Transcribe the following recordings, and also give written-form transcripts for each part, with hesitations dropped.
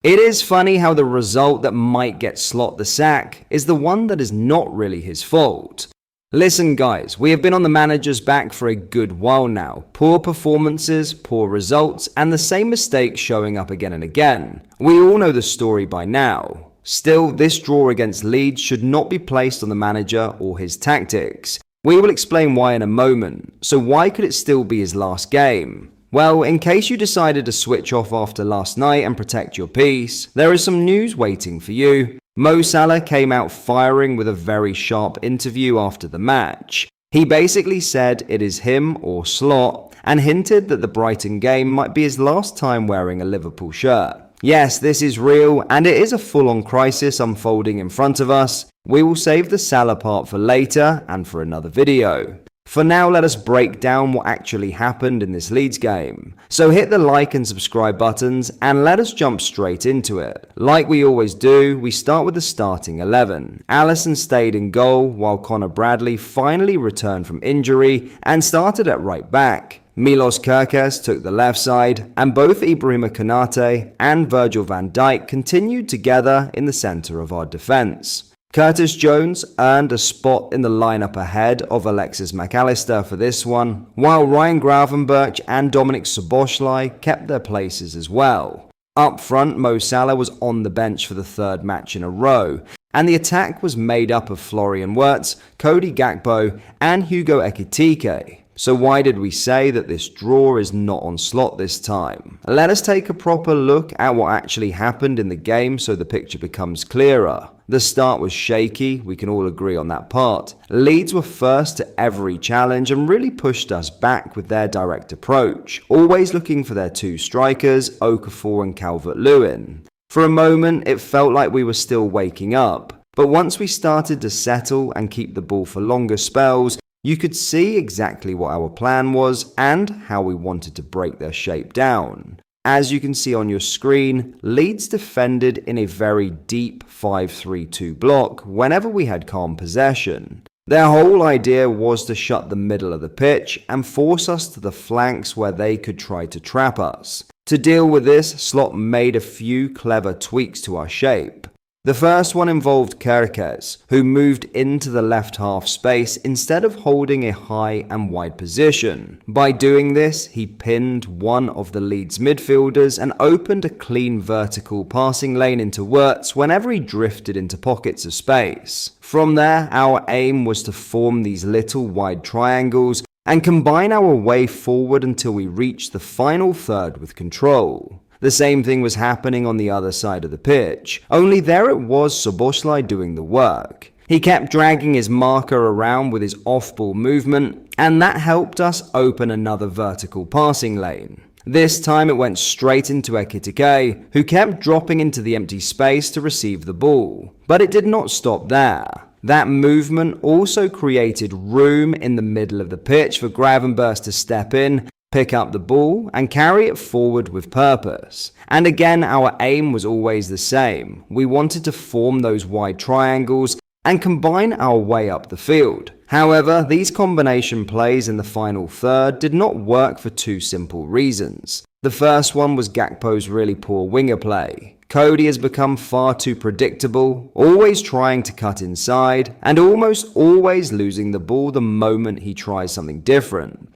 It is funny how the result that might get Slot the sack is the one that is not really his fault. Listen guys, we have been on the manager's back for a good while now. Poor performances, poor results, and the same mistakes showing up again and again. We all know the story by now. Still, this draw against Leeds should not be placed on the manager or his tactics. We will explain why in a moment. So why could it still be his last game? Well, in case you decided to switch off after last night and protect your peace, there is some news waiting for you. Mo Salah came out firing with a very sharp interview after the match. He basically said it is him or Slot and hinted that the Brighton game might be his last time wearing a Liverpool shirt. Yes, this is real and it is a full-on crisis unfolding in front of us. We will save the Salah part for later and for another video. For now, let us break down what actually happened in this Leeds game. So hit the like and subscribe buttons and let us jump straight into it. Like we always do, we start with the starting 11. Alisson stayed in goal while Connor Bradley finally returned from injury and started at right back. Milos Kerkez took the left side and both Ibrahima Konate and Virgil van Dijk continued together in the centre of our defence. Curtis Jones earned a spot in the lineup ahead of Alexis Mac Allister for this one, while Ryan Gravenberch and Dominik Szoboszlai kept their places as well. Up front, Mo Salah was on the bench for the third match in a row, and the attack was made up of Florian Wirtz, Cody Gakpo and Hugo Ekitike. So why did we say that this draw is not on Slot this time? Let us take a proper look at what actually happened in the game so the picture becomes clearer. The start was shaky, we can all agree on that part. Leeds were first to every challenge and really pushed us back with their direct approach, always looking for their two strikers, Okafor and Calvert-Lewin. For a moment, it felt like we were still waking up, but once we started to settle and keep the ball for longer spells, you could see exactly what our plan was and how we wanted to break their shape down. As you can see on your screen, Leeds defended in a very deep 5-3-2 block whenever we had calm possession. Their whole idea was to shut the middle of the pitch and force us to the flanks where they could try to trap us. To deal with this, Slot made a few clever tweaks to our shape. The first one involved Kerkez, who moved into the left half space instead of holding a high and wide position. By doing this, he pinned one of the Leeds midfielders and opened a clean vertical passing lane into Wirtz whenever he drifted into pockets of space. From there, our aim was to form these little wide triangles and combine our way forward until we reached the final third with control. The same thing was happening on the other side of the pitch, only there it was Szoboszlai doing the work. He kept dragging his marker around with his off-ball movement, and that helped us open another vertical passing lane. This time it went straight into Ekitike, who kept dropping into the empty space to receive the ball. But it did not stop there. That movement also created room in the middle of the pitch for Gravenberch to step in, pick up the ball and carry it forward with purpose. And again, our aim was always the same. We wanted to form those wide triangles and combine our way up the field. However, these combination plays in the final third did not work for two simple reasons. The first one was Gakpo's really poor winger play. Cody has become far too predictable, always trying to cut inside and almost always losing the ball the moment he tries something different.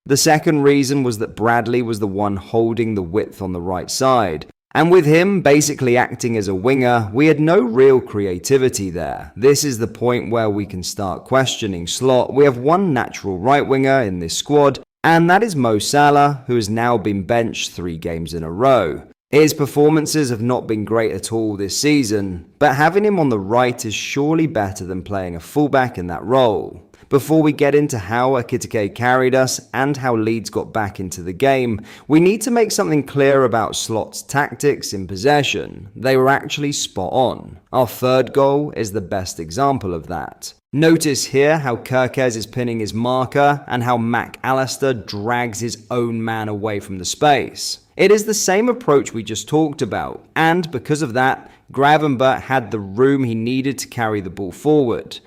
The second reason was that Bradley was the one holding the width on the right side, and with him basically acting as a winger, we had no real creativity there. This is the point where we can start questioning Slot. We have one natural right winger in this squad, and that is Mo Salah, who has now been benched 3 games in a row. His performances have not been great at all this season, but having him on the right is surely better than playing a fullback in that role. Before we get into how Ekitike carried us and how Leeds got back into the game, we need to make something clear about Slot's tactics in possession. They were actually spot on. Our third goal is the best example of that. Notice here how Kerkez is pinning his marker and how Mac Allister drags his own man away from the space. It is the same approach we just talked about, and because of that, Gravenberch had the room he needed to carry the ball forward.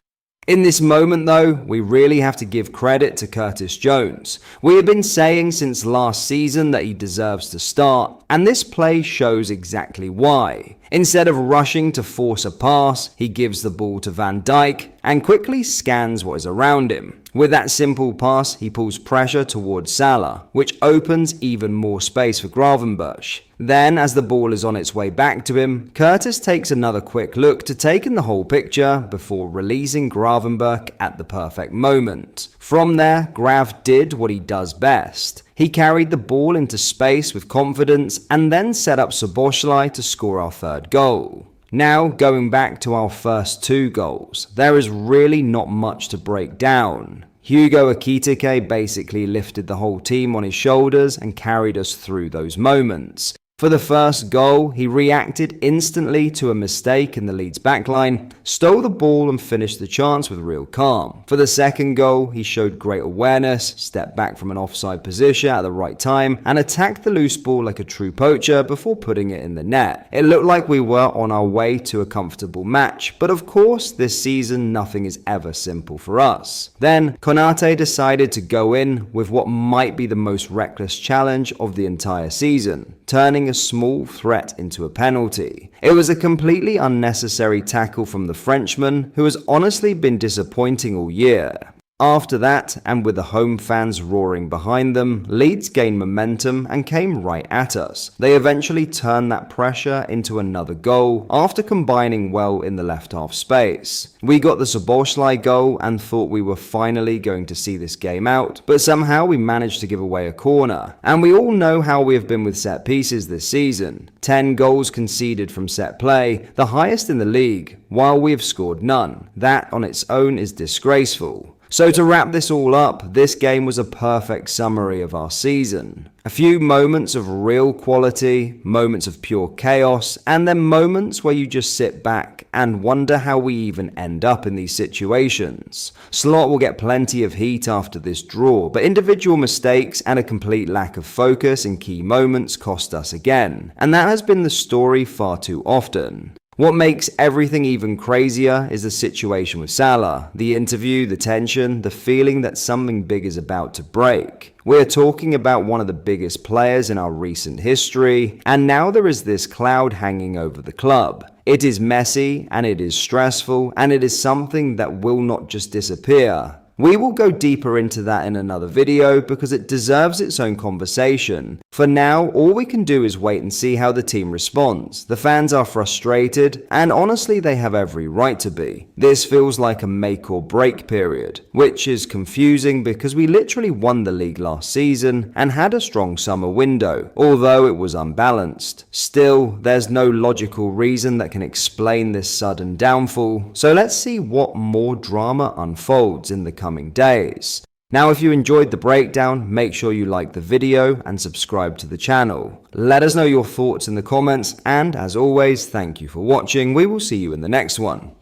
In this moment though, we really have to give credit to Curtis Jones. We have been saying since last season that he deserves to start, and this play shows exactly why. Instead of rushing to force a pass, he gives the ball to Van Dijk and quickly scans what is around him. With that simple pass, he pulls pressure towards Salah, which opens even more space for Gravenberch. Then, as the ball is on its way back to him, Curtis takes another quick look to take in the whole picture before releasing Gravenberch at the perfect moment. From there, Grav did what he does best. He carried the ball into space with confidence and then set up Szoboszlai to score our third goal. Now, going back to our first two goals, there is really not much to break down. Hugo Ekitike basically lifted the whole team on his shoulders and carried us through those moments. For the first goal, he reacted instantly to a mistake in the Leeds backline, stole the ball and finished the chance with real calm. For the second goal, he showed great awareness, stepped back from an offside position at the right time, and attacked the loose ball like a true poacher before putting it in the net. It looked like we were on our way to a comfortable match, but of course, this season nothing is ever simple for us. Then, Konate decided to go in with what might be the most reckless challenge of the entire season, turning a small threat into a penalty. It was a completely unnecessary tackle from the Frenchman, who has honestly been disappointing all year. After that, and with the home fans roaring behind them, Leeds gained momentum and came right at us. They eventually turned that pressure into another goal after combining well in the left half space. We got the Szoboszlai goal and thought we were finally going to see this game out, but somehow we managed to give away a corner. And we all know how we have been with set pieces this season. 10 goals conceded from set play, the highest in the league, while we have scored none. That on its own is disgraceful. So to wrap this all up, this game was a perfect summary of our season. A few moments of real quality, moments of pure chaos, and then moments where you just sit back and wonder how we even end up in these situations. Slot will get plenty of heat after this draw, but individual mistakes and a complete lack of focus in key moments cost us again. And that has been the story far too often. What makes everything even crazier is the situation with Salah, the interview, the tension, the feeling that something big is about to break. We're talking about one of the biggest players in our recent history, and now there is this cloud hanging over the club. It is messy, and it is stressful, and it is something that will not just disappear. We will go deeper into that in another video because it deserves its own conversation. For now, all we can do is wait and see how the team responds. The fans are frustrated, and honestly they have every right to be. This feels like a make or break period, which is confusing because we literally won the league last season and had a strong summer window, although it was unbalanced. Still, there's no logical reason that can explain this sudden downfall, so let's see what more drama unfolds in the coming days. Now, if you enjoyed the breakdown, make sure you like the video and subscribe to the channel. Let us know your thoughts in the comments, and as always, thank you for watching. We will see you in the next one.